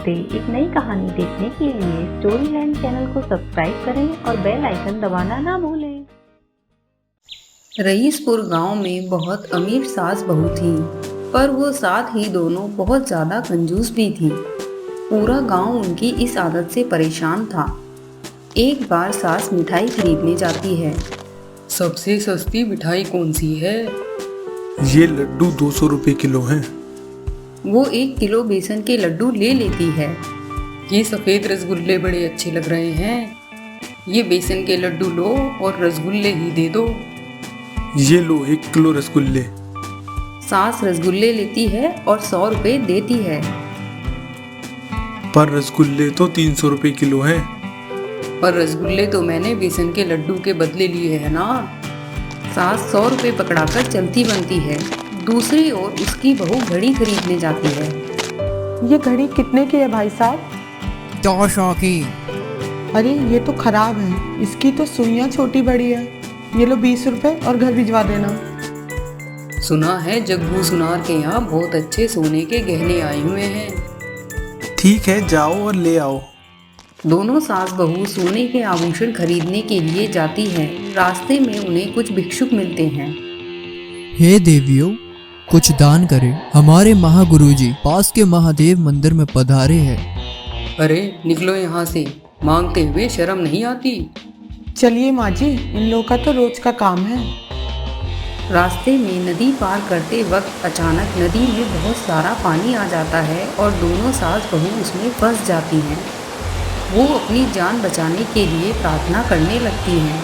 से एक नई कहानी देखने के लिए स्टोरीलैंड चैनल को सब्सक्राइब करें और बेल आइकन दबाना ना भूलें। रईसपुर गांव में बहुत अमीर सास बहू थी, पर वो साथ ही दोनों बहुत ज़्यादा कंजूस भी थी। पूरा गांव उनकी इस आदत से परेशान था। एक बार सास मिठाई खरीदने जाती है। सबसे सस्ती मिठाई कौन सी है? ये लड्डू 200 रुपए किलो हैं। वो 1 किलो बेसन के लड्डू ले लेती है। ये सफ़ेद रसगुल्ले बड़े अच्छे लग रहे हैं। ये बेसन के लड्डू लो और रसगुल्ले ही दे दो। ये लो 1 किलो रसगुल्ले। सास रसगुल्ले लेती है और 100 रुपए देती है। पर रसगुल्ले तो 300 रुपए किलो हैं। पर रसगुल्ले तो मैंने बेसन के लड्डू के बदले लिए है ना। सास 100 रुपए पकड़ाकर चलती बनती है। दूसरी ओर उसकी बहू घड़ी खरीदने जाती है। ये घड़ी कितने की है भाई साहब? 400 की। अरे ये तो खराब है, इसकी तो सुइयां छोटी बड़ी है। ये लो 20 रुपए और घर भिजवा देना। सुना है जग्गू सुनार के यहाँ बहुत अच्छे सोने के गहने आए हुए हैं। ठीक है, जाओ और ले आओ। दोनों सास बहू सोने के आभूषण खरीदने के लिए जाती हैं। रास्ते में उन्हें कुछ भिक्षुक मिलते हैं। हे देवियों, कुछ दान करें। हमारे महागुरुजी पास के महादेव मंदिर में पधारे हैं। अरे निकलो यहाँ से, मांगते हुए शर्म नहीं आती। चलिए माँ जी, इन लोगों का तो रोज का काम है। रास्ते में नदी पार करते वक्त अचानक नदी में बहुत सारा पानी आ जाता है और दोनों सास बहू उसमें फंस जाती हैं। वो अपनी जान बचाने के लिए प्रार्थना करने लगती हैं।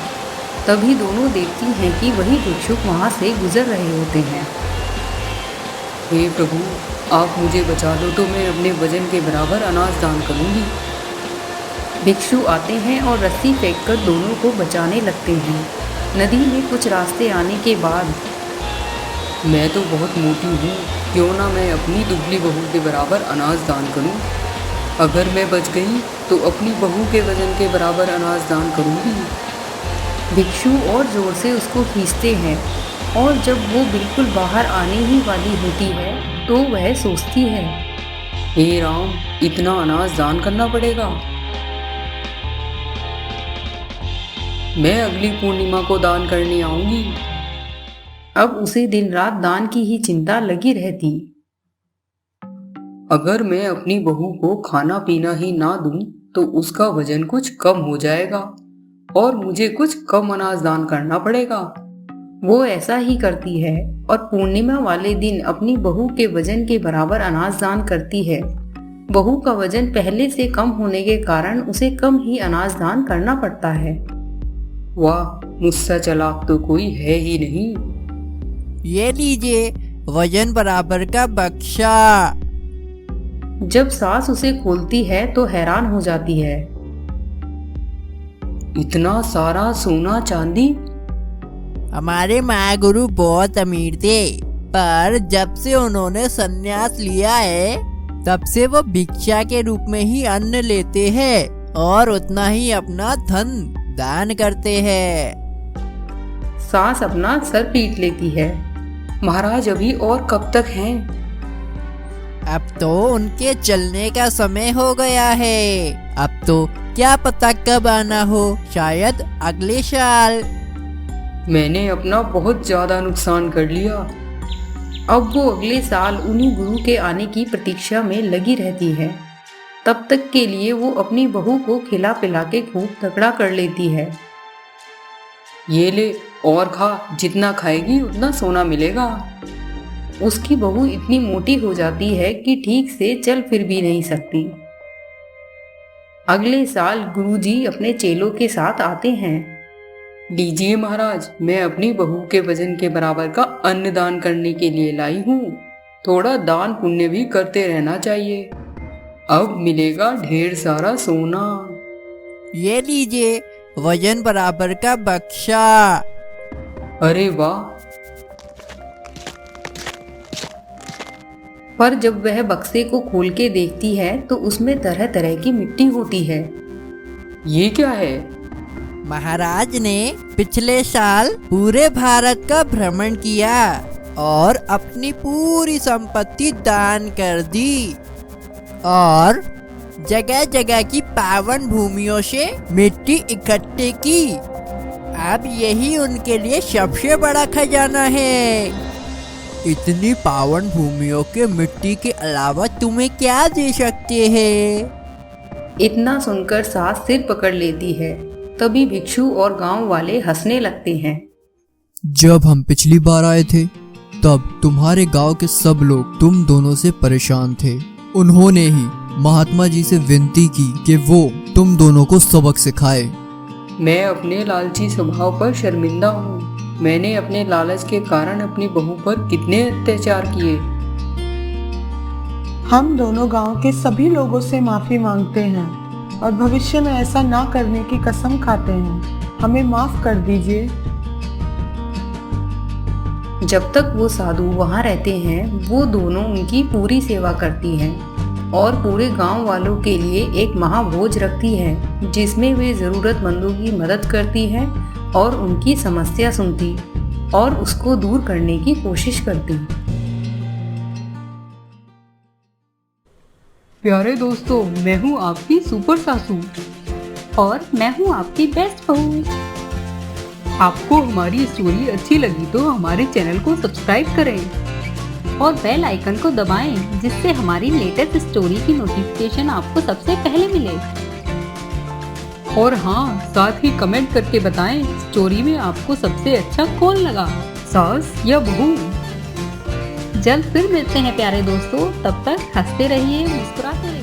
तभी दोनों देखती हैं कि वही भिक्षुक वहाँ से गुजर रहे होते हैं। हे प्रभु, आप मुझे बचा लो तो मैं अपने वजन के बराबर अनाज दान करूँगी। भिक्षु आते हैं और रस्सी फेंककर दोनों को बचाने लगते हैं। नदी में कुछ रास्ते आने के बाद, मैं तो बहुत मोटी हूँ, क्यों ना मैं अपनी दुबली बहू के बराबर अनाज दान करूँ। अगर मैं बच गई तो अपनी बहू के वजन के बराबर अनाज दान करूँगी। भिक्षु और ज़ोर से उसको खींचते हैं और जब वो बिल्कुल बाहर आने ही वाली होती है तो वह सोचती है, हे राम, इतना अनाज दान करना पड़ेगा। मैं अगली पूर्णिमा को दान करने आऊंगी। अब उसे दिन रात दान की ही चिंता लगी रहती। अगर मैं अपनी बहू को खाना पीना ही ना दूं तो उसका वजन कुछ कम हो जाएगा और मुझे कुछ कम अनाज दान करना पड़ेगा। वो ऐसा ही करती है और पूर्णिमा वाले दिन अपनी बहू के वजन के बराबर अनाज दान करती है। बहू का वजन पहले से कम होने के कारण उसे कम ही अनाज दान करना पड़ता है। वाह, मुझसे चालाक तो कोई है ही नहीं। ये लीजिए वजन बराबर का बक्सा। जब सास उसे खोलती है तो हैरान हो जाती है। इतना सारा सोना चांदी? हमारे महागुरु बहुत अमीर थे, पर जब से उन्होंने संन्यास लिया है तब से वो भिक्षा के रूप में ही अन्न लेते हैं और उतना ही अपना धन दान करते हैं। सास अपना सर पीट लेती है। महाराज अभी और कब तक हैं? अब तो उनके चलने का समय हो गया है। अब तो क्या पता कब आना हो, शायद अगले साल। मैंने अपना बहुत ज्यादा नुकसान कर लिया। अब वो अगले साल उन्हीं गुरु के आने की प्रतीक्षा में लगी रहती है। तब तक के लिए वो अपनी बहू को खिला पिला के खूब तगड़ा कर लेती है। ये ले और खा, जितना खाएगी उतना सोना मिलेगा। उसकी बहू इतनी मोटी हो जाती है कि ठीक से चल फिर भी नहीं सकती। अगले साल गुरुजी अपने चेलों के साथ आते हैं। लीजिए महाराज, मैं अपनी बहू के वजन के बराबर का अन्न दान करने के लिए लाई हूँ। थोड़ा दान पुण्य भी करते रहना चाहिए। अब मिलेगा ढेर सारा सोना। ये लीजिए वजन बराबर का बक्सा। अरे वाह! पर जब वह बक्से को खोल के देखती है तो उसमें तरह तरह की मिट्टी होती है। ये क्या है? महाराज ने पिछले साल पूरे भारत का भ्रमण किया और अपनी पूरी संपत्ति दान कर दी और जगह जगह की पावन भूमियों से मिट्टी इकट्ठे की। अब यही उनके लिए सबसे बड़ा खजाना है। इतनी पावन भूमियों के मिट्टी के अलावा तुम्हें क्या दे सकते हैं? इतना सुनकर सास सिर पकड़ लेती है। तभी भिक्षु और गांव वाले हंसने लगते हैं। जब हम पिछली बार आए थे तब तुम्हारे गांव के सब लोग तुम दोनों से परेशान थे। उन्होंने ही महात्मा जी से विनती की कि वो तुम दोनों को सबक सिखाए। मैं अपने लालची स्वभाव पर शर्मिंदा हूँ। मैंने अपने लालच के कारण अपनी बहू पर कितने अत्याचार किए। हम दोनों गांव के सभी लोगों से माफी मांगते हैं और भविष्य में ऐसा ना करने की कसम खाते हैं। हमें माफ कर दीजिए। जब तक वो साधु वहाँ रहते हैं वो दोनों उनकी पूरी सेवा करती हैं और पूरे गांव वालों के लिए एक महाभोज रखती है जिसमें वे ज़रूरतमंदों की मदद करती है और उनकी समस्या सुनती और उसको दूर करने की कोशिश करती। प्यारे दोस्तों, मैं हूँ आपकी सुपर सासू और मैं हूँ आपकी बेस्ट बहू। आपको हमारी स्टोरी अच्छी लगी तो हमारे चैनल को सब्सक्राइब करें और बेल आइकन को दबाएं जिससे हमारी लेटेस्ट स्टोरी की नोटिफिकेशन आपको सबसे पहले मिले। और हाँ, साथ ही कमेंट करके बताएं स्टोरी में आपको सबसे अच्छा कौन लगा, सास या बहू। जल्द फिर मिलते हैं प्यारे दोस्तों, तब तक हंसते रहिए, मुस्कुराते रहिए।